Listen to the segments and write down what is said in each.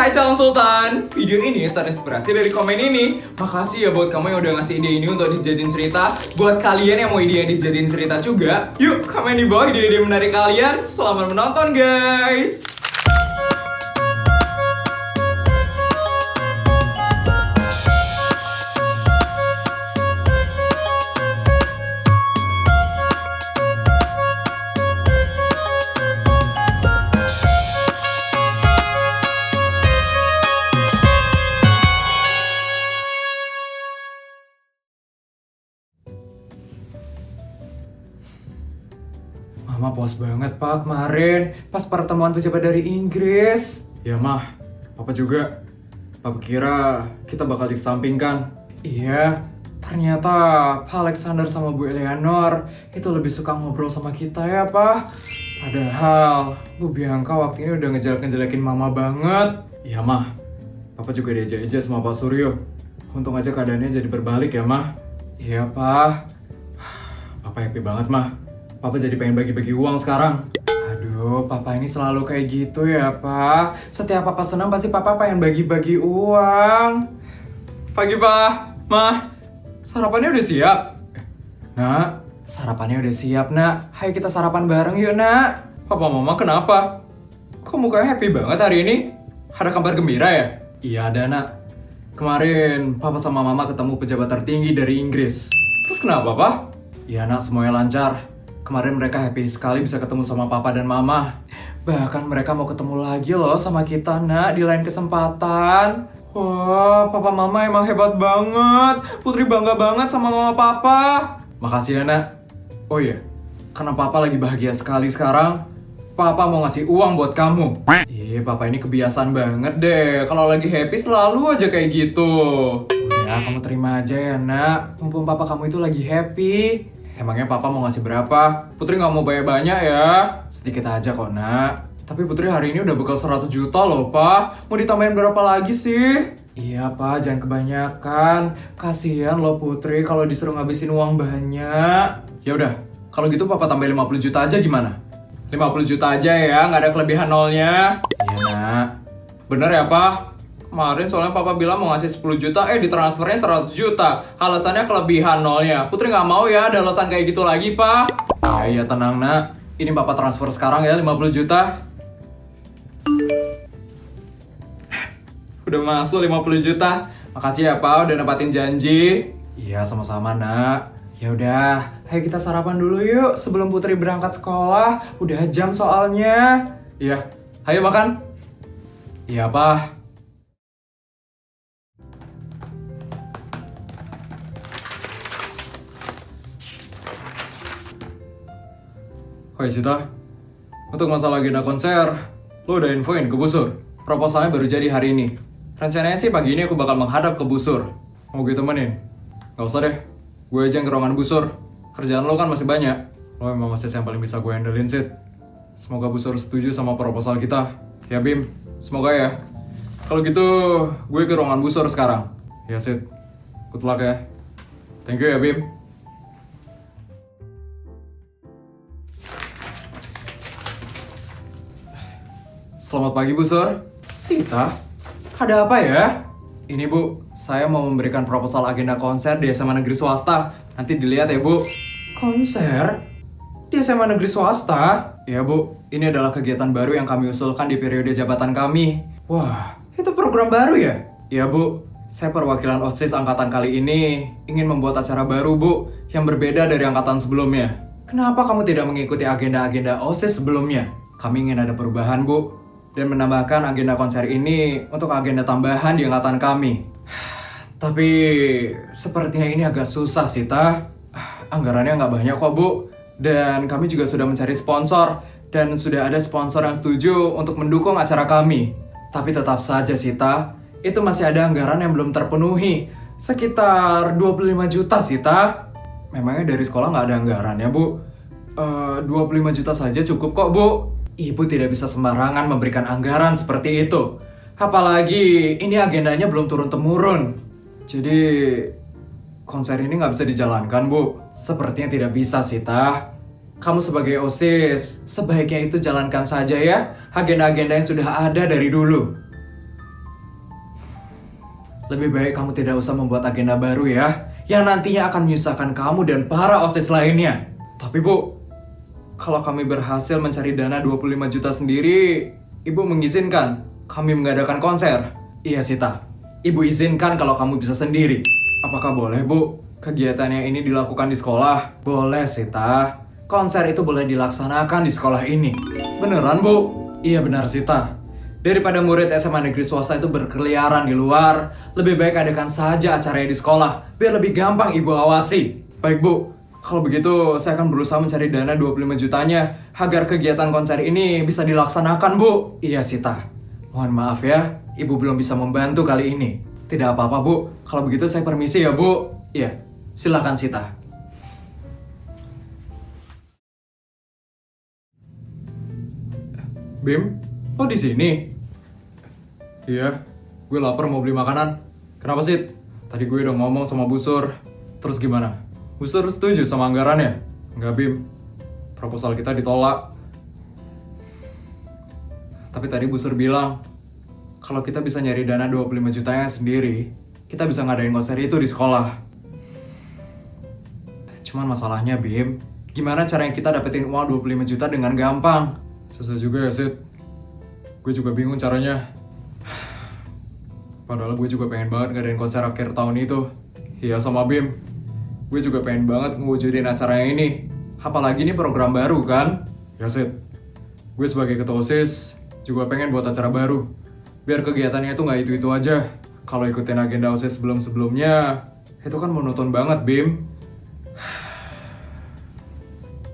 Hai calon sultan, video ini terinspirasi dari komen ini. Makasih ya buat kamu yang udah ngasih ide ini untuk dijadiin cerita. Buat kalian yang mau ide yang dijadiin cerita juga, yuk komen di bawah ide-ide menarik kalian. Selamat menonton guys. Mama puas banget pak kemarin pas pertemuan pejabat dari Inggris. Ya mah, papa juga. Papa kira kita bakal disampingkan. Iya, ternyata Pak Alexander sama Bu Eleanor itu lebih suka ngobrol sama kita ya pak. Padahal Bu Bianca waktu ini udah ngejelek-ngejelekin mama banget. Iya mah, papa juga diajak-ajak sama Pak Suryo. Untung aja keadaannya jadi berbalik ya mah. Iya pak. Papa happy banget mah. Papa jadi pengen bagi-bagi uang sekarang. Aduh, papa ini selalu kayak gitu ya, Pak. Setiap papa senang pasti papa pengen bagi-bagi uang. Pagi, Pak. Mah, sarapannya udah siap? Nak, sarapannya udah siap, Nak. Ayo kita sarapan bareng yuk, Nak. Papa Mama kenapa? Kok mukanya happy banget hari ini? Ada kabar gembira ya? Iya ada, Nak. Kemarin papa sama Mama ketemu pejabat tertinggi dari Inggris. Terus kenapa, Pak? Iya, Nak, semuanya lancar. Kemarin mereka happy sekali bisa ketemu sama papa dan mama. Bahkan mereka mau ketemu lagi loh sama kita nak di lain kesempatan. Wah, papa mama emang hebat banget. Putri bangga banget sama mama papa. Makasih ya nak. Oh iya, karena papa lagi bahagia sekali sekarang, papa mau ngasih uang buat kamu. Papa ini kebiasaan banget deh. Kalau lagi happy selalu aja kayak gitu. Udah, kamu terima aja ya nak. Mumpung papa kamu itu lagi happy. Emangnya papa mau ngasih berapa? Putri nggak mau bayar banyak ya. Sedikit aja kok nak. Tapi Putri hari ini udah bekal 100 juta loh pak. Mau ditambahin berapa lagi sih? Iya pak, jangan kebanyakan. Kasihan loh Putri kalau disuruh ngabisin uang banyak. Ya udah, kalau gitu papa tambahin 50 juta aja gimana? 50 juta aja ya, nggak ada kelebihan nolnya. Iya nak. Bener ya pak? Kemarin soalnya papa bilang mau ngasih 10 juta, ditransfernya 100 juta. Alasannya kelebihan nolnya. Putri nggak mau ya ada alasan kayak gitu lagi, Pak. Iya, tenang, nak. Ini papa transfer sekarang ya, 50 juta. Udah masuk 50 juta. Makasih ya, Pak, udah nempatin janji. Iya, sama-sama, nak. Ya udah, ayo kita sarapan dulu yuk sebelum Putri berangkat sekolah. Udah jam soalnya. Iya, ayo makan. Iya, Pak. Hai Sita, untuk masalah agenda konser, lo udah infoin ke Busur. Proposalnya baru jadi hari ini. Rencananya sih pagi ini aku bakal menghadap ke Busur. Mau gue temenin? Gak usah deh, gue aja yang ke ruangan Busur. Kerjaan lo kan masih banyak. Lo emang masih yang paling bisa gue handlein, Sid. Semoga Busur setuju sama proposal kita. Ya Bim, semoga ya. Kalau gitu, gue ke ruangan Busur sekarang. Ya Sid, good luck ya. Thank you ya Bim. Selamat pagi Bu Sur. Sita, ada apa ya? Ini Bu, saya mau memberikan proposal agenda konser di SMA negeri swasta. Nanti dilihat ya Bu. Konser? Di SMA negeri swasta? Ya Bu, ini adalah kegiatan baru yang kami usulkan di periode jabatan kami. Wah, itu program baru ya? Ya Bu, saya perwakilan OSIS angkatan kali ini ingin membuat acara baru Bu, yang berbeda dari angkatan sebelumnya. Kenapa kamu tidak mengikuti agenda-agenda OSIS sebelumnya? Kami ingin ada perubahan Bu, dan menambahkan agenda konser ini untuk agenda tambahan di angkatan kami. Tapi sepertinya ini agak susah sih, Ta. Anggarannya nggak banyak kok, Bu. Dan kami juga sudah mencari sponsor, dan sudah ada sponsor yang setuju untuk mendukung acara kami. Tapi tetap saja sih, Ta, itu masih ada anggaran yang belum terpenuhi. Sekitar 25 juta sih, Ta. Memangnya dari sekolah nggak ada anggaran ya, Bu? 25 juta saja cukup kok, Bu. Ibu tidak bisa sembarangan memberikan anggaran seperti itu. Apalagi ini agendanya belum turun-temurun. Jadi konser ini nggak bisa dijalankan, Bu. Sepertinya tidak bisa, Sita. Kamu sebagai OSIS, sebaiknya itu jalankan saja ya agenda-agenda yang sudah ada dari dulu. lebih baik kamu tidak usah membuat agenda baru ya, yang nantinya akan menyusahkan kamu dan para OSIS lainnya. Tapi Bu, kalau kami berhasil mencari dana 25 juta sendiri, Ibu mengizinkan kami mengadakan konser? Iya Sita, Ibu izinkan kalau kamu bisa sendiri. Apakah boleh Bu, kegiatannya ini dilakukan di sekolah? Boleh Sita, konser itu boleh dilaksanakan di sekolah ini. Beneran Bu? Iya benar Sita. Daripada murid SMA negeri swasta itu berkeliaran di luar, lebih baik adakan saja acaranya di sekolah, biar lebih gampang Ibu awasi. Baik Bu, kalau begitu saya akan berusaha mencari dana 25 jutanya agar kegiatan konser ini bisa dilaksanakan Bu. Iya Sita, mohon maaf ya, Ibu belum bisa membantu kali ini. Tidak apa-apa Bu, kalau begitu saya permisi ya Bu. Iya, silakan Sita. Bim, lo di sini? Iya, gue lapar mau beli makanan. Kenapa sih? Tadi gue udah ngomong sama Busur. Terus gimana? Busur setuju sama anggarannya? Enggak Bim, proposal kita ditolak. Tapi tadi Busur bilang, kalau kita bisa nyari dana 25 jutanya sendiri, kita bisa ngadain konser itu di sekolah. Cuman masalahnya Bim, gimana caranya kita dapetin uang 25 juta dengan gampang? Susah juga ya Sid. Gue juga bingung caranya. Padahal gue juga pengen banget ngadain konser akhir tahun itu. Iya sama Bim, gue juga pengen banget ngewujudin acaranya ini. Apalagi ini program baru kan? Ya Sid, gue sebagai ketua OSIS juga pengen buat acara baru. Biar kegiatannya itu nggak itu-itu aja. Kalau ikutin agenda OSIS sebelum-sebelumnya, itu kan monoton banget Bim.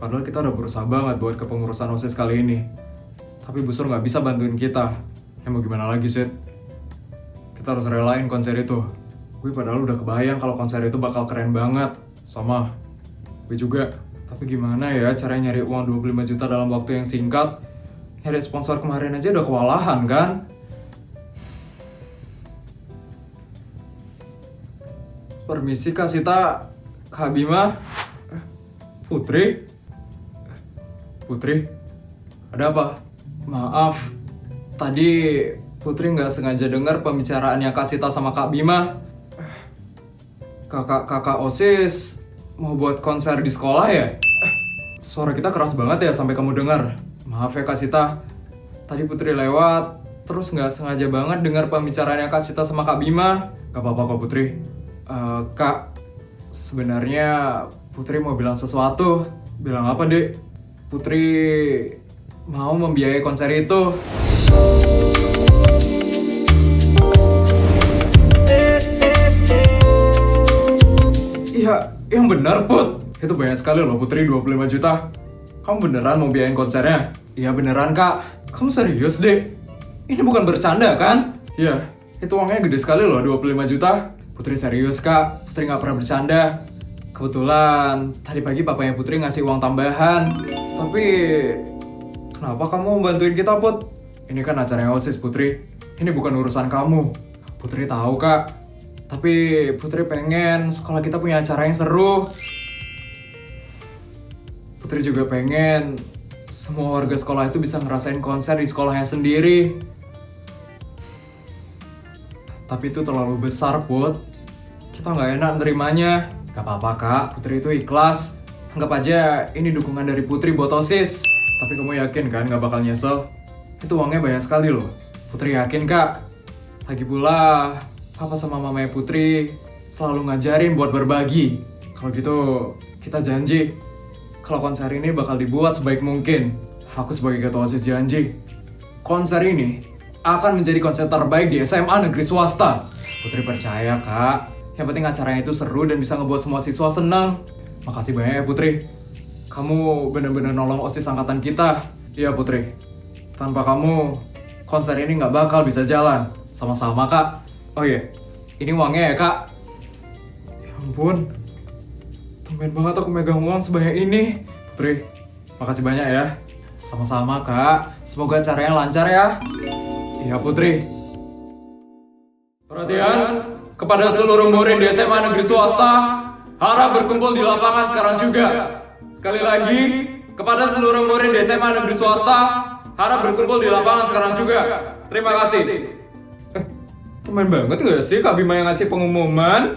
Padahal kita udah berusaha banget buat kepengurusan OSIS kali ini. Tapi Busur nggak bisa bantuin kita. Ya mau gimana lagi Sid? Kita harus relain konser itu. Gue padahal udah kebayang kalau konser itu bakal keren banget. Sama, gue juga. Tapi gimana ya caranya nyari uang 25 juta dalam waktu yang singkat? Nyari sponsor kemarin aja udah kewalahan kan? Permisi Kak Sita, Kak Bima, Putri? Putri? Ada apa? Maaf, tadi Putri nggak sengaja dengar pembicaraannya Kak Sita sama Kak Bima. Kakak OSIS mau buat konser di sekolah ya? Suara kita keras banget ya sampai kamu dengar. Maaf ya Kak Sita, tadi Putri lewat, terus nggak sengaja banget dengar pembicaraannya Kak Sita sama Kak Bima. Gak apa-apa kok Putri. Kak, sebenarnya Putri mau bilang sesuatu. Bilang apa Dek? Putri mau membiayai konser itu. Iya, yang benar Put. Itu banyak sekali loh Putri, 25 juta. Kamu beneran mau biayain konsernya? Iya beneran Kak. Kamu serius Dek? Ini bukan bercanda kan? Iya, itu uangnya gede sekali loh, 25 juta. Putri serius Kak, Putri nggak pernah bercanda. Kebetulan tadi pagi papanya Putri ngasih uang tambahan. Tapi kenapa kamu mau bantuin kita Put? Ini kan acaranya OSIS Putri. Ini bukan urusan kamu. Putri tahu Kak. Tapi Putri pengen sekolah kita punya acara yang seru. Putri juga pengen semua warga sekolah itu bisa ngerasain konser di sekolahnya sendiri. Tapi itu terlalu besar Put. Kita nggak enak nerimanya. Gak apa-apa Kak, Putri itu ikhlas. Anggap aja ini dukungan dari Putri buat OSIS. Tapi kamu yakin kan gak bakal nyesel? Itu uangnya banyak sekali loh. Putri yakin Kak. Lagi pula, Papa sama mamanya Putri selalu ngajarin buat berbagi. Kalau gitu, kita janji kalau konser ini bakal dibuat sebaik mungkin. Aku sebagai ketua OSIS janji, konser ini akan menjadi konser terbaik di SMA negeri swasta. Putri percaya Kak. Yang penting acaranya itu seru dan bisa ngebuat semua siswa senang. Makasih banyak ya Putri. Kamu bener-bener nolong OSIS angkatan kita. Iya Putri. Tanpa kamu, konser ini nggak bakal bisa jalan. Sama-sama Kak. Oh iya, ini uangnya ya Kak. Ya ampun, tumben banget aku megang uang sebanyak ini. Putri, makasih banyak ya. Sama-sama Kak, semoga acaranya lancar ya. Iya Putri. Perhatian, kepada seluruh murid di SMA negeri swasta, harap berkumpul di lapangan sekarang juga. Sekali lagi, kepada seluruh murid di SMA negeri swasta, harap berkumpul di lapangan sekarang juga. Terima kasih. Temen banget gak sih Kak Bima yang ngasih pengumuman?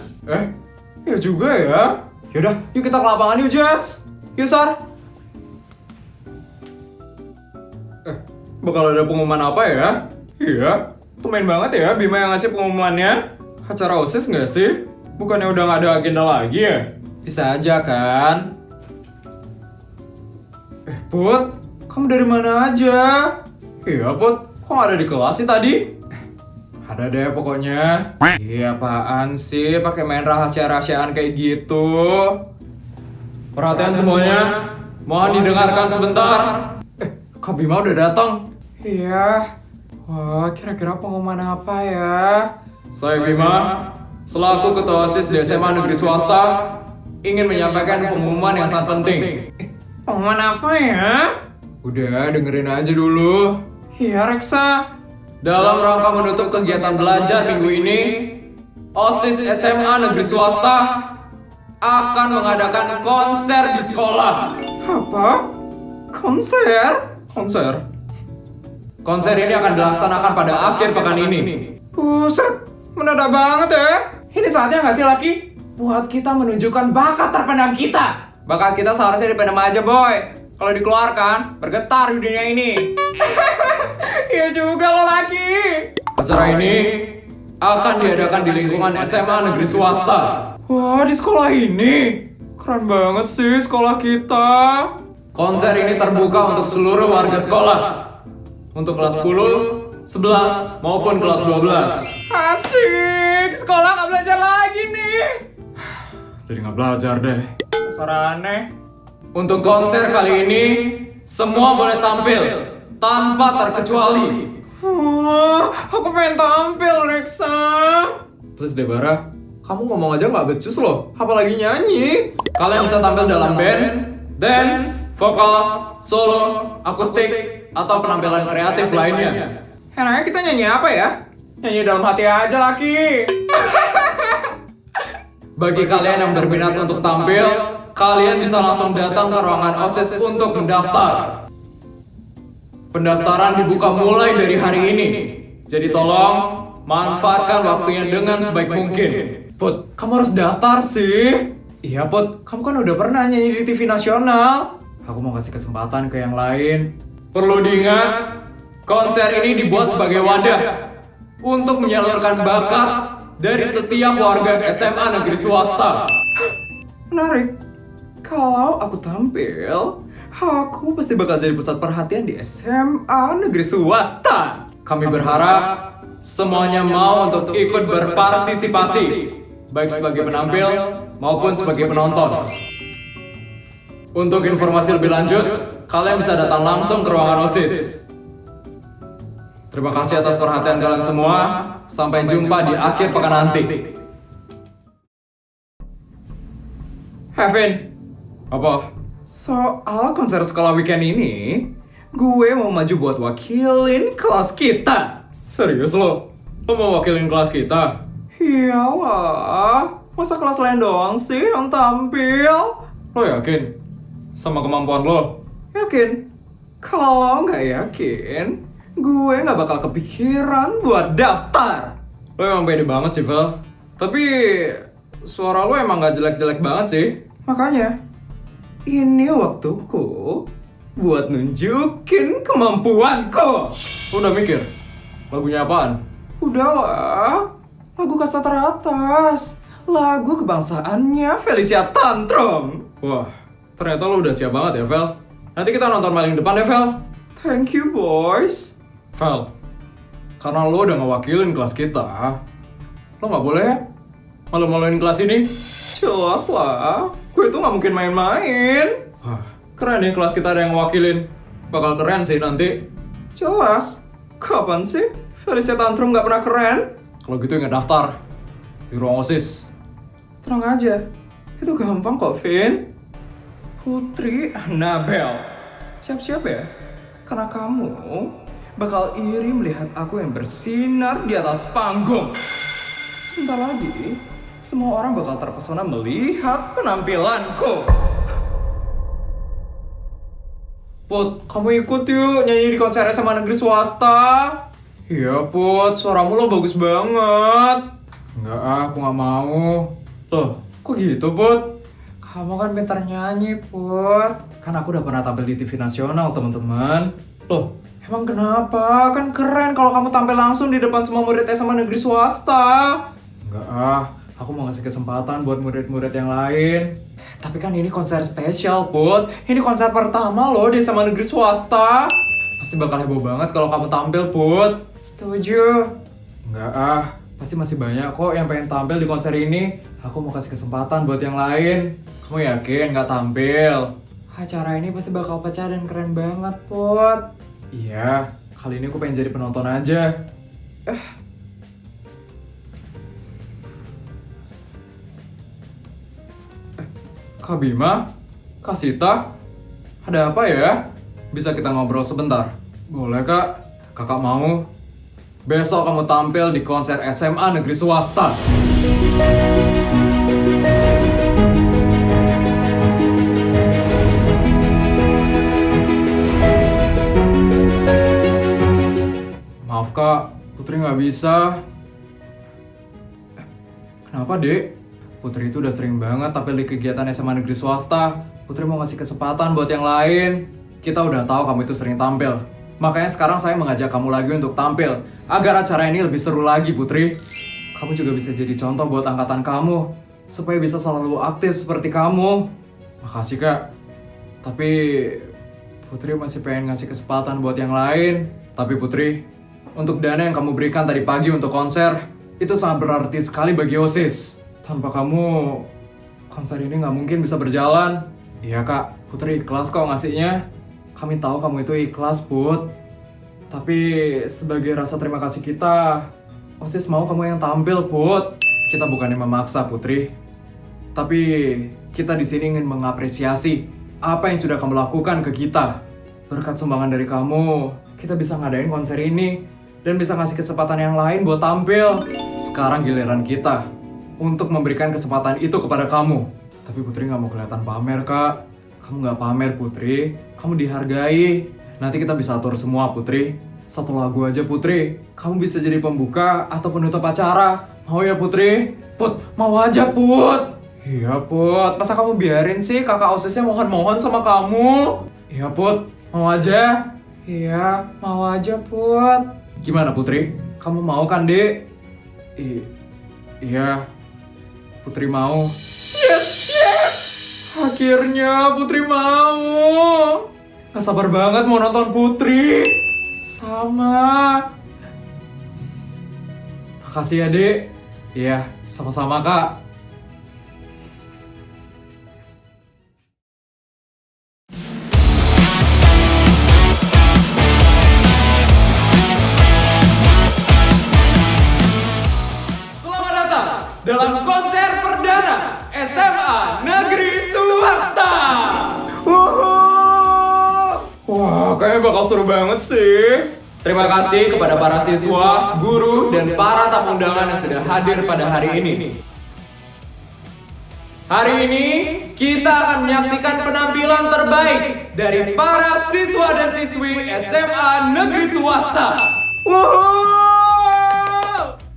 Ya juga ya. Yaudah, yuk kita ke lapangan yuk, Jas. Yuk, Sar. Bakal ada pengumuman apa ya? Iya, temen banget ya Bima yang ngasih pengumumannya. Acara OSIS gak sih? Bukannya udah gak ada agenda lagi ya? Bisa aja kan? Put, kamu dari mana aja? Iya, Put. Kok gak ada di kelas sih tadi? Ada deh pokoknya. Iya, apaan sih pakai main rahasia-rahasiaan kayak gitu? Perhatian semuanya. Mohon didengarkan sebentar. Kak Bima udah datang. Iya. Wah, kira-kira pengumuman apa ya? Saya Bima, selaku Ketua OSIS di SMA Negeri Swasta, ingin menyampaikan pengumuman yang sangat penting. Pengumuman apa ya? Udah, dengerin aja dulu. Iya, Reksa. Dalam rangka menutup kegiatan belajar minggu ini, OSIS SMA Negeri Swasta akan mengadakan konser di sekolah. Apa? Konser? Konser ini akan dilaksanakan pada akhir pekan ini. Buset, mendadak banget ya. Ini saatnya nggak sih, Laki? Buat kita menunjukkan bakat terpendam kita. Bakat kita seharusnya dipendam aja, boy. Kalau dikeluarkan, bergetar di dunia ini. Iya juga lo, Laki. Acara ini akan diadakan di lingkungan SMA Negeri Swasta. Wah, di sekolah ini? Keren banget sih sekolah kita. Konser ini terbuka untuk seluruh warga sekolah. Untuk kelas 10, 11, maupun kelas 12. Asik, sekolah nggak belajar lagi nih. Jadi nggak belajar deh. Suara aneh. Untuk konser kali ini, semua boleh tampil tanpa terkecuali. Wah, aku pengen tampil, Reksa. Terus Debara, kamu ngomong aja nggak becus loh, apalagi nyanyi. Kalian bisa tampil dalam band, dance, vokal, solo, akustik, atau penampilan kreatif lainnya. Enaknya kita nyanyi apa ya? Nyanyi dalam hati aja, Laki. Bagi kalian yang berminat untuk tampil, kalian bisa langsung datang ke ruangan OSIS untuk mendaftar. Pendaftaran dibuka mulai dari hari ini. Jadi tolong manfaatkan waktunya dengan sebaik mungkin. Put, kamu harus daftar sih. Iya, Put, kamu kan udah pernah nyanyi di TV nasional. Aku mau kasih kesempatan ke yang lain. Perlu diingat, konser ini dibuat sebagai wadah untuk menyalurkan bakat dari setiap warga SMA Negeri Swasta. Menarik. Kalau aku tampil, aku pasti bakal jadi pusat perhatian di SMA Negeri Swasta. Kami berharap semuanya mau untuk ikut berpartisipasi, baik sebagai penampil maupun sebagai penonton. Untuk informasi lebih lanjut, kalian bisa datang langsung ke ruangan OSIS. Terima kasih atas perhatian kalian semua. Sampai jumpa di akhir pekan nanti. Hevin, apa? Soal konser sekolah weekend ini, gue mau maju buat wakilin kelas kita. Serius lo? Lo mau wakilin kelas kita? Iyalah, masa kelas lain doang sih yang tampil? Lo yakin? Sama kemampuan lo? Yakin? Kalau nggak yakin, gue nggak bakal kepikiran buat daftar. Lo emang pede banget sih, Vel. Tapi suara lo emang nggak jelek-jelek banget sih. Makanya, ini waktuku buat nunjukin kemampuanku. Lo udah mikir? Lagunya apaan? Udahlah, lagu kasta teratas. Lagu kebangsaannya Felicia Tantrum. Wah, ternyata lo udah siap banget ya, Vel. Nanti kita nonton maling depan deh, Vel. Thank you, boys. Vel, karena lo udah ngewakilin kelas kita, lo gak boleh malu-maluin kelas ini. Jelas lah, gue tuh gak mungkin main-main. Wah, keren nih kelas kita ada yang ngewakilin. Bakal keren sih nanti. Jelas, kapan sih Felicia Tantrum gak pernah keren? Kalau gitu ingat daftar di ruang OSIS. Tenang aja, itu gampang kok, Vin. Putri Annabel, siap-siap ya, karena kamu bakal iri melihat aku yang bersinar di atas panggung. Sebentar lagi, semua orang bakal terpesona melihat penampilanku. Put, kamu ikut yuk nyanyi di konser SMA Negeri Swasta. Iya Put, suaramu lo bagus banget. Enggak aku nggak mau. Loh, kok gitu Put? Kamu kan pintar nyanyi Put. Kan aku udah pernah tampil di TV nasional teman-teman. Loh, emang kenapa? Kan keren kalau kamu tampil langsung di depan semua murid SMA negeri swasta. Enggak aku mau ngasih kesempatan buat murid-murid yang lain. Tapi kan ini konser spesial Put. Ini konser pertama loh di SMA negeri swasta. Pasti bakal heboh banget kalau kamu tampil Put. Setuju. Enggak pasti masih banyak kok yang pengen tampil di konser ini. Aku mau kasih kesempatan buat yang lain. Kamu yakin nggak tampil? Acara ini pasti bakal pecah dan keren banget, Put. Iya, kali ini aku pengen jadi penonton aja. Kak Bima? Kak Sita? Ada apa ya? Bisa kita ngobrol sebentar? Boleh Kak? Kakak mau? Besok kamu tampil di konser SMA negeri swasta. Maaf Kak, Putri nggak bisa. Kenapa Dek? Putri itu udah sering banget tampil di kegiatan SMA negeri swasta. Putri mau ngasih kesempatan buat yang lain. Kita udah tahu kamu itu sering tampil. Makanya sekarang saya mengajak kamu lagi untuk tampil. Agar acara ini lebih seru lagi Putri. Kamu juga bisa jadi contoh buat angkatan kamu. Supaya bisa selalu aktif seperti kamu. Makasih Kak. Tapi Putri masih pengen ngasih kesempatan buat yang lain. Tapi Putri, untuk dana yang kamu berikan tadi pagi untuk konser, itu sangat berarti sekali bagi OSIS. Tanpa kamu, konser ini nggak mungkin bisa berjalan. Iya Kak, Putri ikhlas kok ngasihnya. Kami tahu kamu itu ikhlas, Put. Tapi sebagai rasa terima kasih kita, OSIS mau kamu yang tampil, Put. Kita bukannya memaksa, Putri. Tapi kita di sini ingin mengapresiasi apa yang sudah kamu lakukan ke kita. Berkat sumbangan dari kamu, kita bisa ngadain konser ini dan bisa ngasih kesempatan yang lain buat tampil. Sekarang giliran kita untuk memberikan kesempatan itu kepada kamu. Tapi Putri nggak mau kelihatan pamer, Kak. Kamu nggak pamer, Putri. Kamu dihargai. Nanti kita bisa atur semua, Putri. Satu lagu aja, Putri. Kamu bisa jadi pembuka atau penutup acara. Mau ya, Putri? Put, mau aja, Put. Iya, Put. Masa kamu biarin sih kakak OSISnya mohon-mohon sama kamu? Iya, Put. Mau aja? Iya, mau aja, Put. Gimana, Putri? Kamu mau kan, Dek? Iya. Putri mau. Yes! Akhirnya Putri mau. Gak sabar banget mau nonton Putri. Sama. Makasih ya, Dek. Iya, sama-sama, Kak. Selamat datang dalam konser perdana SMA Negeri Swasta. Wah, kayaknya bakal seru banget sih. Terima kasih kepada para siswa, guru, dan para tamu undangan yang sudah hadir pada hari ini. Hari ini kita akan menyaksikan penampilan terbaik dari para siswa dan siswi SMA Negeri Swasta.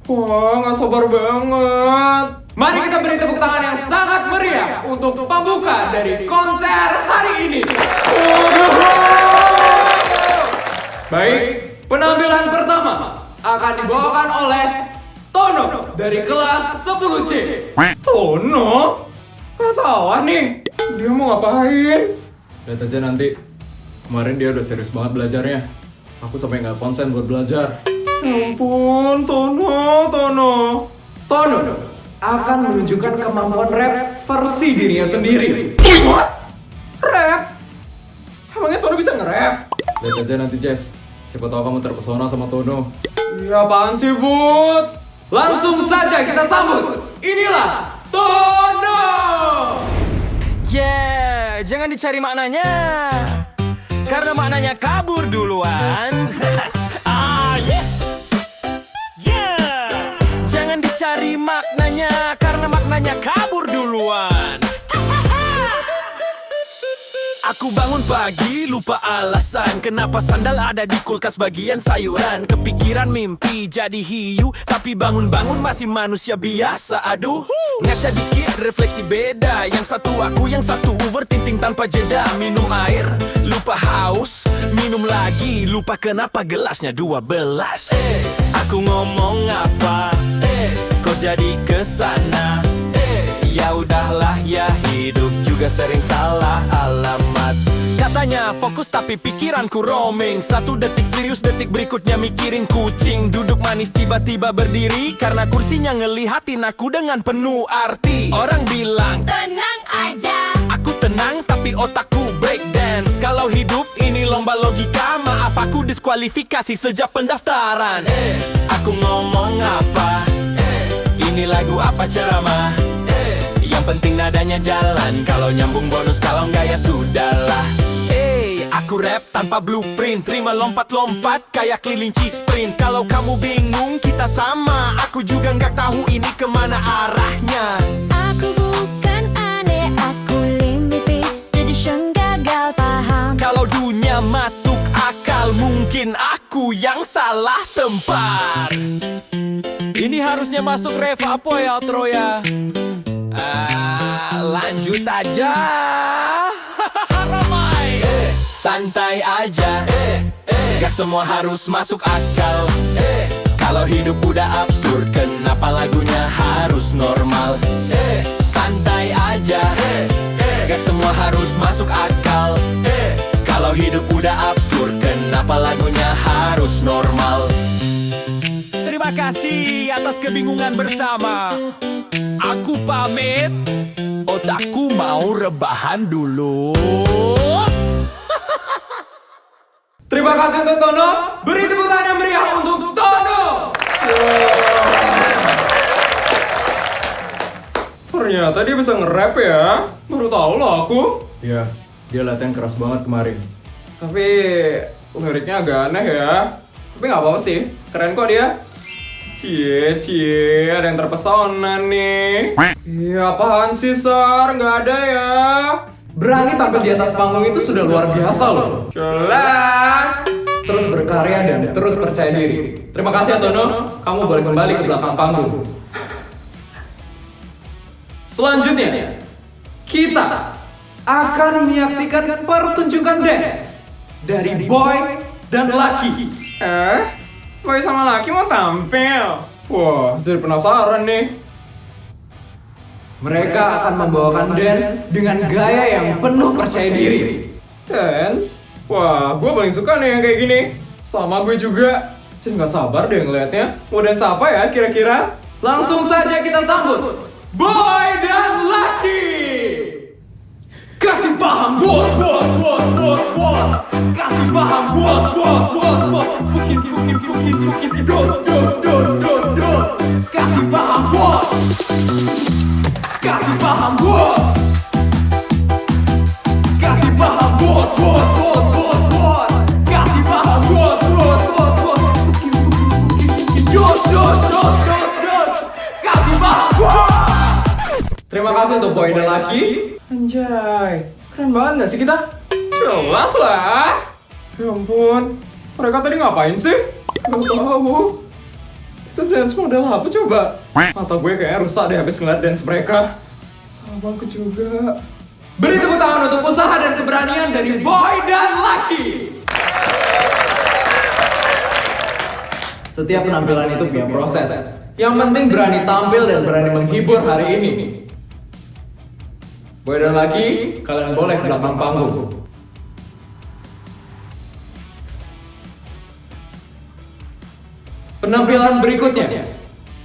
Wah, nggak sabar banget. Mari kita beri tepuk tangan yang sangat meriah untuk pembuka dari konser hari ini. Baik, penampilan pertama akan dibawakan oleh Tono dari kelas 10C. Tono? Nggak salah nih. Dia mau ngapain? Lihat aja nanti. Kemarin dia udah serius banget belajarnya. Aku sampai nggak konsen buat belajar. Ampun, Tono akan menunjukkan kemampuan rap versi dirinya sendiri. What? Rap? Emangnya Tono bisa nge-rap? Lihat aja nanti, Jess. Siapa tahu kamu terpesona sama Tono. Iya, apaan sih, Bud? Langsung saja kita sambut. Inilah Tono. Yeah, jangan dicari maknanya, karena maknanya kabur duluan. Jangan dicari maknanya, karena maknanya kabur duluan. Aku bangun pagi, lupa alasan kenapa sandal ada di kulkas bagian sayuran. Kepikiran mimpi jadi hiu, tapi bangun-bangun masih manusia biasa. Aduh, ngaca dikit refleksi beda. Yang satu aku, yang satu overthinking tanpa jeda. Minum air, lupa haus. Minum lagi, lupa kenapa gelasnya 12. Aku ngomong apa? Kok jadi kesana? Ya udahlah ya, hidup juga sering salah alamat. Katanya fokus tapi pikiranku roaming. 1 detik serius, detik berikutnya mikirin kucing. Duduk manis tiba-tiba berdiri karena kursinya ngelihatin aku dengan penuh arti. Orang bilang Tenang aja. aku tenang tapi otakku breakdance. Kalau hidup ini lomba logika, maaf aku diskualifikasi sejak pendaftaran. Aku ngomong apa? Ini lagu apa ceramah? Yang penting nadanya jalan. Kalau nyambung bonus, kalau enggak ya sudahlah. Aku rap tanpa blueprint. Terima lompat-lompat kayak kelinci sprint. Kalau kamu bingung, kita sama. Aku juga nggak tahu ini kemana arahnya. Aku bukan aneh, aku limpi, jadi syeng gagal paham. Kalau dunia masuk akal, mungkin aku yang salah tempat. Ini harusnya masuk ref apa ya outro ya? Lanjut aja. Ramai. Santai aja. Gak semua harus masuk akal. Kalau hidup udah absurd, kenapa lagunya harus normal? Santai aja. Gak semua harus masuk akal. Kalau hidup udah absurd, kenapa lagunya harus normal? Terima kasih atas kebingungan bersama. Aku pamit, otakku mau rebahan dulu. Terima kasih untuk Tono. Beri tepuk tangan yang meriah untuk Tono. Ternyata dia bisa nge-rap ya. Baru tahu loh aku. Iya, dia latihan keras banget kemarin. Tapi liriknya agak aneh ya. Tapi nggak apa-apa sih. Keren kok dia. Cie, ada yang terpesona nih. Iya, apaan sih, Sar? Nggak ada ya. Berani tampil di atas panggung itu sudah luar biasa loh. Jelas. Terus berkarya dan terus percaya diri. Terima kasih, Antono. Kamu boleh kembali ke belakang panggung. Selanjutnya, kita akan menyaksikan pertunjukan dance dari Boy dan Lucky. Boy sama Lucky mau tampil? Wah, jadi penasaran nih. Mereka akan membawakan dance dengan gaya yang penuh percaya diri. Dance? Wah, gue paling suka nih yang kayak gini. Sama gue juga. Jadi nggak sabar deh ngeliatnya. Mau dance apa ya kira-kira? Langsung saja kita sambut Boy dan Lucky. Kasih paham bos. Kasih paham bos. Bukit. Kasih paham bos. Kasih paham bos. Kasih paham bos. Kasih paham bos. Kasih paham bos. Terima kasih untuk Boy dan Lucky. Anjay, keren banget gak sih kita? Jelas lah. Ya ampun, mereka tadi ngapain sih? Gak tahu. Itu dance model apa coba? Mata gue kayaknya rusak deh habis ngeliat dance mereka. Sama aku juga. Beri tepuk tangan untuk usaha dan keberanian dari Boy dan Lucky. Setiap penampilan itu punya proses. Yang penting berani tampil dan berani menghibur hari ini. Boy dan Lucky, kalian boleh ke belakang panggung. Penampilan berikutnya,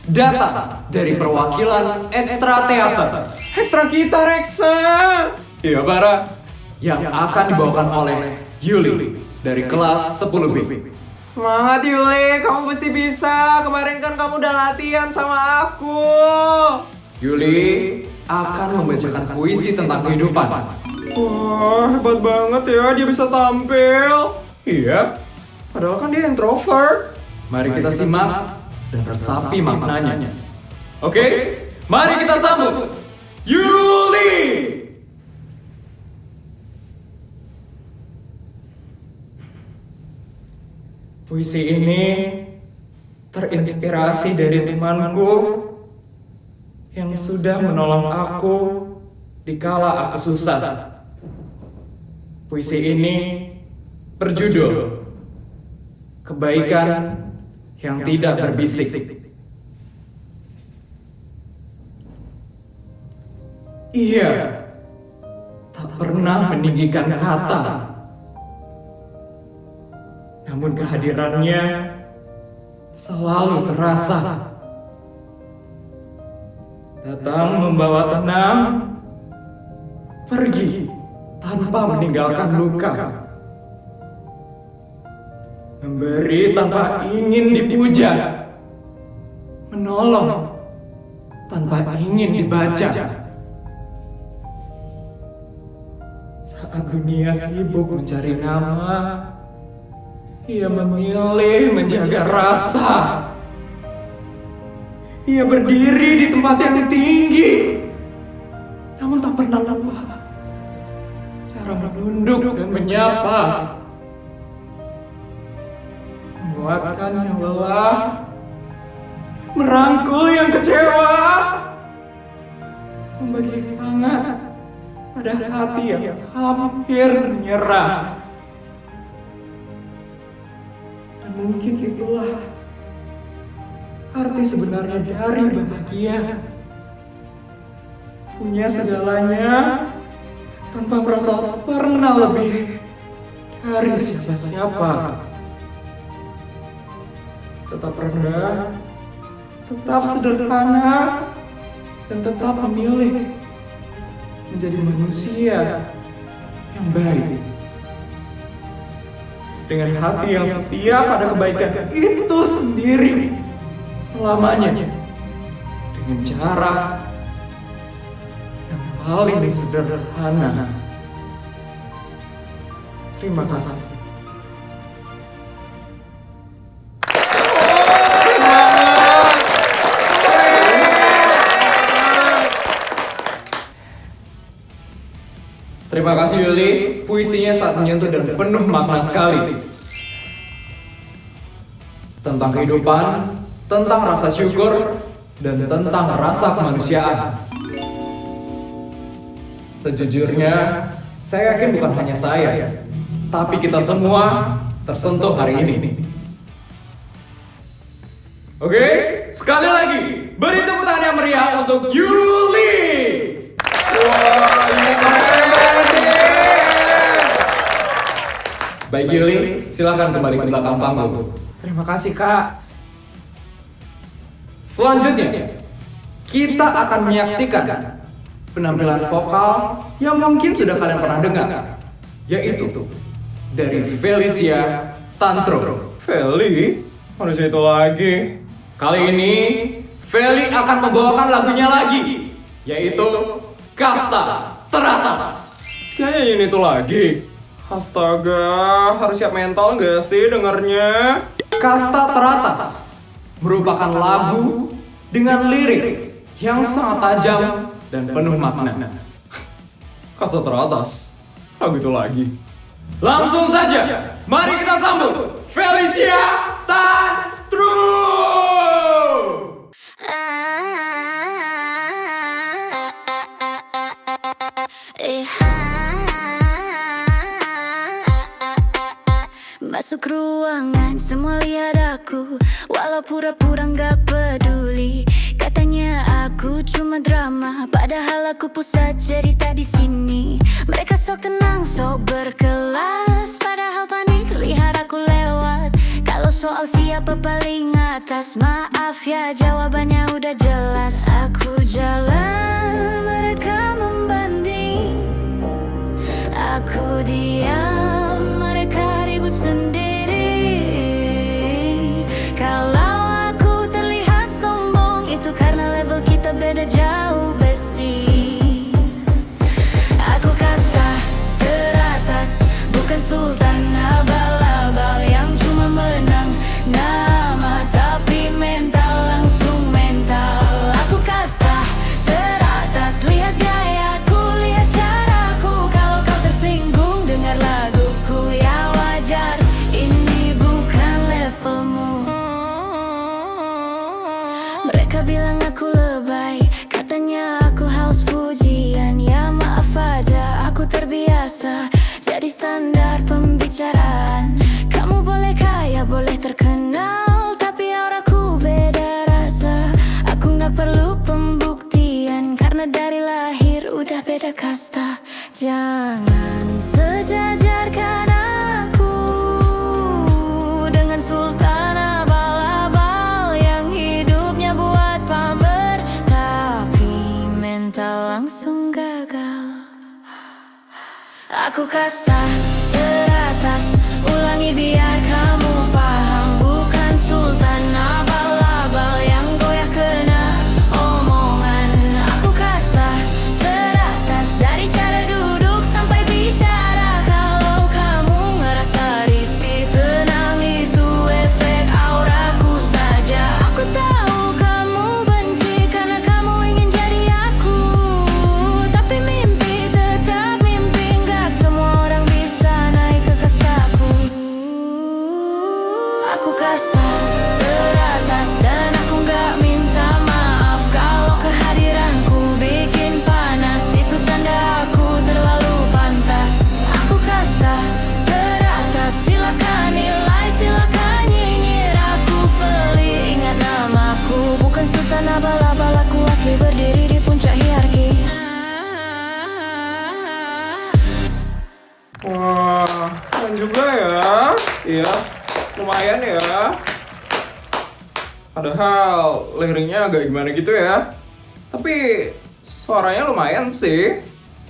data dari perwakilan Ekstra Teater. Ekstra kita, Reksa! Iya, Bara. Yang akan dibawakan oleh Yuli dari kelas 10B. Semangat Yuli, kamu pasti bisa. Kemarin kan kamu udah latihan sama aku. Yuli akan membacakan puisi tentang kehidupan. Wah, hebat banget ya, dia bisa tampil. Iya, padahal kan dia introvert. Mari kita simak dan resapi maknanya. Oke, mari kita sambut Yuli. Puisi ini terinspirasi dari temanku yang sudah menolong aku di kala aku susah. Puisi ini berjudul Kebaikan yang Tidak Berbisik. Ia tak pernah meninggikan kata, namun kehadirannya selalu terasa. Datang membawa tenang, pergi tanpa meninggalkan luka. Memberi tanpa ingin dipuja, menolong tanpa ingin dibaca. Saat dunia sibuk mencari nama, ia memilih menjaga rasa. Ia berdiri di tempat yang tinggi, namun tak pernah lupa cara menunduk dan menyapa. Menguatkan yang lelah, merangkul yang kecewa, membagi hangat pada hati yang hampir menyerah. Dan mungkin itulah arti sebenarnya dari bahagia. Punya segalanya tanpa merasa pernah lebih dari siapa-siapa. Tetap rendah, tetap sederhana, dan tetap memilih menjadi manusia yang baik. Dengan hati yang setia pada kebaikan itu sendiri selamanya. Dengan cara yang paling sederhana. Terima kasih. Terima kasih Yuli, puisinya sangat menyentuh dan penuh makna sekali. Tentang kehidupan, tentang rasa syukur, dan tentang rasa kemanusiaan. Sejujurnya, saya yakin bukan hanya saya, tapi kita semua tersentuh hari ini. Oke, sekali lagi, beri tepuk tangan yang meriah untuk Yuli. Wah, ini keren. Baik Yuli, silakan kembali ke belakang panggung. Terima kasih Kak. Selanjutnya, kita akan menyaksikan penampilan vokal yang mungkin sudah kalian pernah dengar, yaitu dari Felicia Tantrum. Feli? Manusia itu lagi. Kali ini, Feli akan membawakan lagunya lagi, yaitu Kasta Teratas. Kayaknya ini tuh lagi. Astaga, harus siap mental gak sih dengernya? Kasta Teratas merupakan lagu dengan lirik yang sangat tajam dan penuh makna. Kasta Teratas, lagu itu lagi. Langsung saja, mari kita sambut Felicia Tantrum. Masuk ruangan, semua lihat aku, walau pura-pura gak peduli. Katanya aku cuma drama, padahal aku pusat cerita di sini. Mereka sok tenang, sok berkelas, padahal panik lihat aku lewat. Kalau soal siapa paling atas, maaf ya jawabannya udah jelas. Aku jalan, mereka membanding. Aku diam, mereka ribut sendiri. Kalau aku terlihat sombong, itu karena level kita beda jauh, bestie. Aku kasta teratas, bukan sultan abal-abal yang cuma menang nama, tapi mental langsung mental. Aku kasta teratas, lihat gayaku, lihat caraku. Kalau kau tersinggung dengar laguku, ya wajar, ini bukan level Mereka bilang aku lebay, katanya aku haus pujian. Ya maaf aja, aku terbiasa jadi standar pembicaraan. Kamu boleh kaya, boleh terkenal, tapi auraku beda rasa. Aku gak perlu pembuktian, karena dari lahir udah beda kasta. Jangan sejajarkan aku dengan sultan abal-abal yang hidupnya buat pamer, tapi mental langsung gagal. Aku kasta teratas, ulangi biar kamu paham. Bukan sultan abal-abal yang goyah kena omongan. Aku kasta teratas, dari cara duduk sampai bicara. Kalau kamu ngerasa risih, tenang, itu efek auraku saja. Aku tahu kamu benci karena kamu ingin jadi aku, tapi mimpi tetap mimpi. Gak semua orang bisa naik ke kastaku. Aku kasta teratas dan aku gak minta maaf kalau kehadiranku bikin panas. Itu tanda aku terlalu pantas. Aku kasta teratas, silakan nilai, silakan nyinyir. Aku Feli, ingat namaku. Bukan sultan abal-abal, aku asli berdiri di puncak hierarki. Wah, keren juga ya. Iya, lumayan ya. Padahal liriknya agak gimana gitu ya. Tapi suaranya lumayan sih.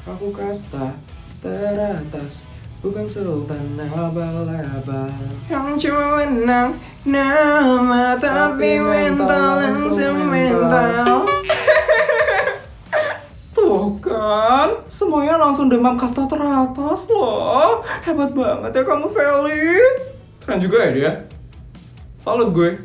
Aku kasta teratas, bukan sultan abal-abal yang cuma menang nama, tapi mental langsung mental. Tuh kan, semuanya langsung demam kasta teratas loh. Hebat banget ya kamu, Feli. Keren juga ya dia. Salut gue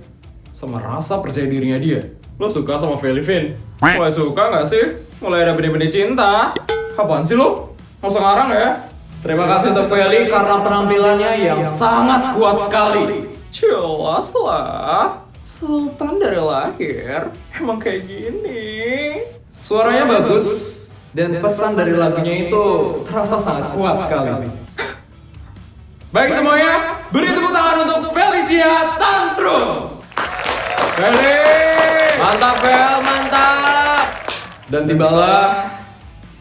sama rasa percaya dirinya dia. Lo suka sama Feli, Vin? Mulai suka gak sih? Mulai ada benih-benih cinta. Apaan sih lo? Mau sekarang ya? Terima kasih untuk Feli karena penampilannya yang sangat kuat sekali. Jelas lah, sultan dari lahir emang kayak gini. Suaranya bagus dan pesan dari lagunya itu terasa sangat kuat sekali. Baik semuanya, beri tepuk tangan untuk Felicia Tantrum. Feli, mantap Fel, mantap. Dan tibalah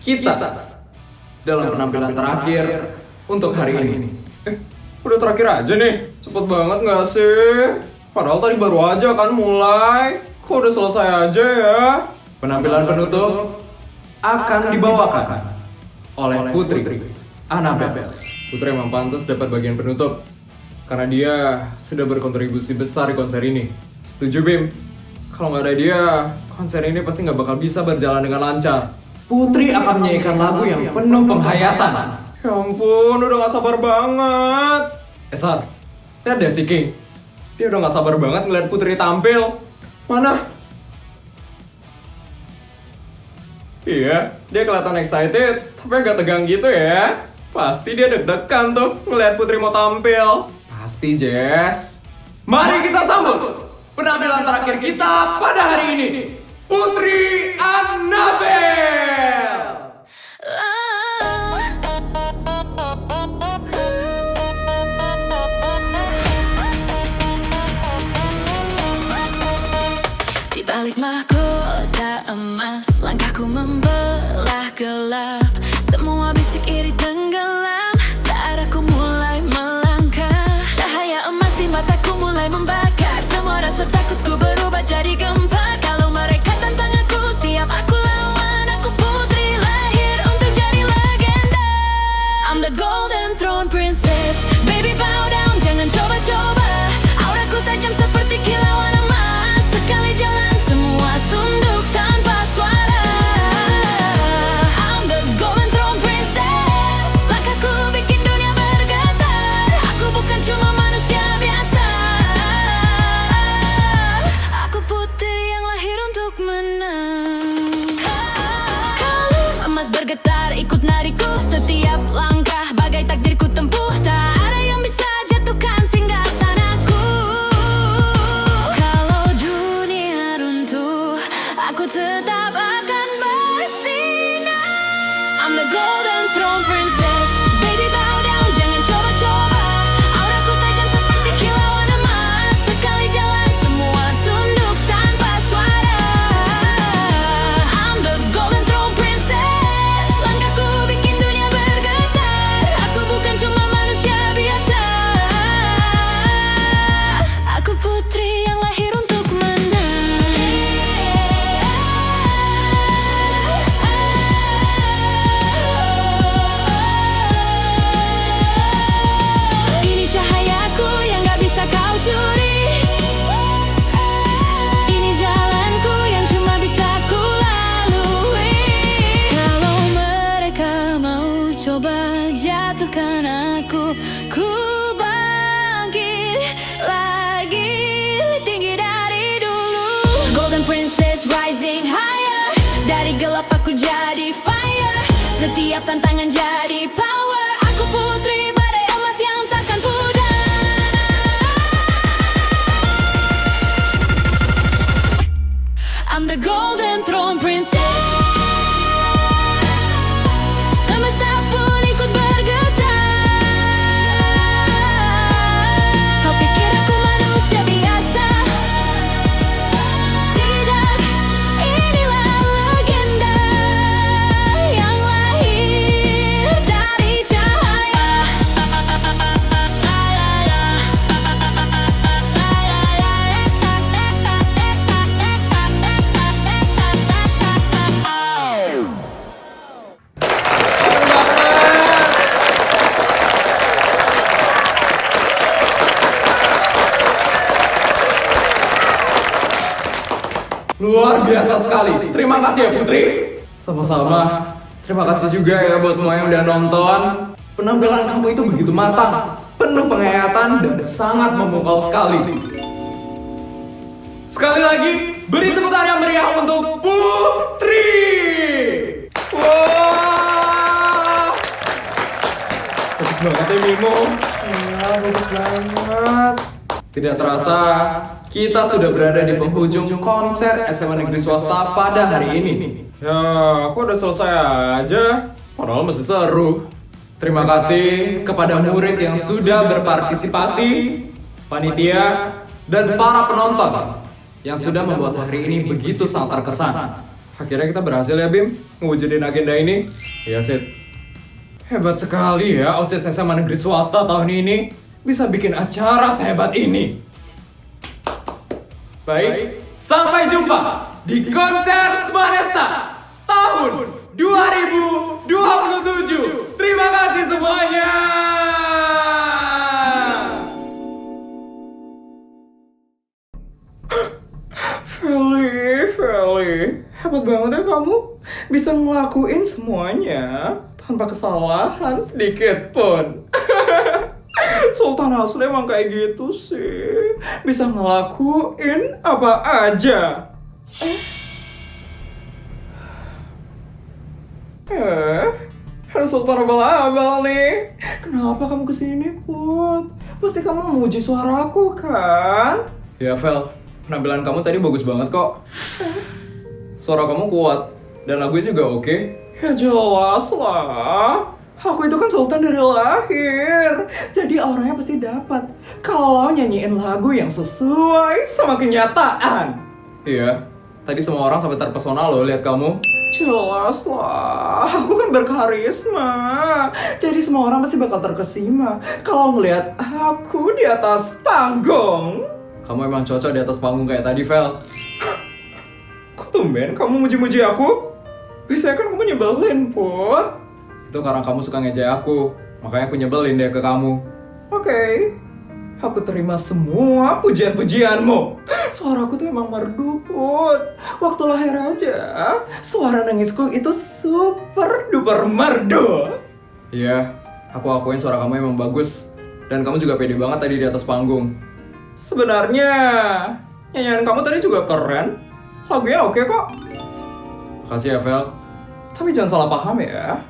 kita dalam penampilan terakhir untuk hari ini. Udah terakhir aja nih, cepet banget gak sih? Padahal tadi baru aja kan mulai. Kok udah selesai aja ya? Penampilan penutup akan dibawakan oleh Putri Annabelle. Putri emang pantas dapat bagian penutup karena dia sudah berkontribusi besar di konser ini. Setuju Bim? Kalau nggak ada dia, konser ini pasti nggak bakal bisa berjalan dengan lancar. Putri akan menyanyikan lagu yang penuh penghayatan. Ya ampun, udah gak sabar banget. Sar, lihat deh si King. Dia udah gak sabar banget ngeliat Putri tampil. Mana? Iya, dia kelihatan excited, tapi agak tegang gitu ya. Pasti dia deg-degan tuh ngeliat Putri mau tampil. Pasti, Jess. Mari kita sambut penampilan terakhir kita pada hari ini, Putri Annabelle. Di balik mahkota emas, langkahku membelah gelap. Semua bisik iri tenggelam saat aku mulai melangkah. Cahaya emas di mataku mulai membakar. Semua rasa takutku berubah jadi gempar. Kalau mereka tantang aku, siap aku lawan. Aku putri lahir untuk jadi legenda. I'm the golden throne princess. Baby bow down, jangan coba-coba. Auraku tajam seperti kilauan emas. Sekali jalan semua tunduk tanpa suara. I'm the golden throne princess. Langkahku aku tetap akan bersinar. I'm the golden throne princess. Baby bow down, jangan coba-coba. Auraku tajam seperti kilauan emas. Sekali jalan semua tunduk tanpa suara. I'm the golden throne princess. Langkahku bikin dunia bergetar. Aku bukan cuma manusia biasa. Aku putri yang lahir untuk menang. Ini cahayaku yang gak bisa kau curi. Ini jalanku yang cuma bisa ku lalui. Kalau mereka mau coba jatuhkan aku, ku bangkit lagi tinggi dari dulu. Golden princess rising higher. Dari gelap aku jadi fire. Setiap tantangan jadi power. Aku putri badai emas yang takkan pudar. I'm the golden throne princess. Semesta pun ikut bergetar. Kau pikir aku manusia biasa? Tidak, inilah legenda yang lahir dari cahaya. Luar biasa sekali. Terima kasih ya Putri. Sama-sama. Terima kasih juga ya buat semua yang udah nonton. Penampilan kamu itu begitu matang, penuh penghayatan dan sangat memukau sekali. Sekali lagi, beri tepuk tangan yang meriah untuk Putri. Wah, bagus banget ya Mimo. Ya, bagus banget. Tidak terasa, kita sudah berada di penghujung konser SMA Negeri Swasta pada hari ini. Ya, aku udah selesai aja. Padahal masih seru. Terima kasih kepada murid yang sudah berpartisipasi, panitia, dan para penonton yang sudah membuat hari ini begitu sangat terkesan. Akhirnya kita berhasil ya Bim, mewujudin agenda ini. Ya Sid, hebat sekali ya OSIS SMA Negeri Swasta tahun ini bisa bikin acara sehebat ini. Baik, sampai jumpa di konser Smanesta tahun 2027. Terima kasih semuanya. Feli, hebat banget ya kamu. Bisa ngelakuin semuanya tanpa kesalahan sedikit pun. Sultan Hasan emang kayak gitu sih. Bisa ngelakuin apa aja. Ada Sultan abal-abal nih. Kenapa kamu kesini, Put? Pasti kamu memuji suaraku, kan? Ya, Vel. Penampilan kamu tadi bagus banget kok. Suara kamu kuat. Dan lagunya juga oke. Ya jelas lah. Aku itu kan sultan dari lahir. Jadi auranya pasti dapat kalau nyanyiin lagu yang sesuai sama kenyataan. Iya, tadi semua orang sampai terpesona loh lihat kamu. Jelas lah, aku kan berkarisma. Jadi semua orang pasti bakal terkesima kalau ngelihat aku di atas panggung. Kamu emang cocok di atas panggung kayak tadi, Vel. Kok tumben kamu muji-muji aku? Biasanya kan kamu nyebelin, Put. Itu karena kamu suka ngejek aku, makanya aku nyebelin deh ke kamu. Oke, aku terima semua pujian-pujianmu. Suaraku tuh emang merdu, Put. Waktu lahir aja, suara nangisku itu super duper merdu. Iya, aku akuin suara kamu emang bagus. Dan kamu juga pede banget tadi di atas panggung. Sebenarnya, nyanyian kamu tadi juga keren. Lagunya oke kok. Makasih ya, Vel. Tapi jangan salah paham ya.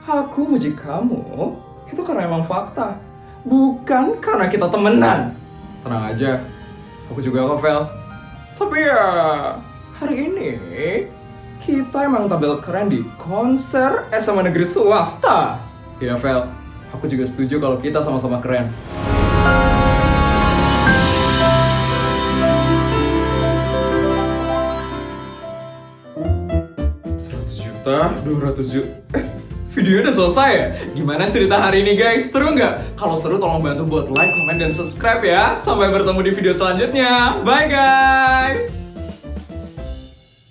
Aku muji kamu, itu karena emang fakta. Bukan karena kita temenan. Tenang aja, aku juga kok, Vel. Tapi ya, hari ini kita emang tampil keren di konser SMA negeri swasta. Ya Vel, aku juga setuju kalau kita sama-sama keren. 200 juta. Video udah selesai ya? Gimana cerita hari ini guys? Seru nggak? Kalau seru tolong bantu buat like, comment, dan subscribe ya. Sampai bertemu di video selanjutnya. Bye guys!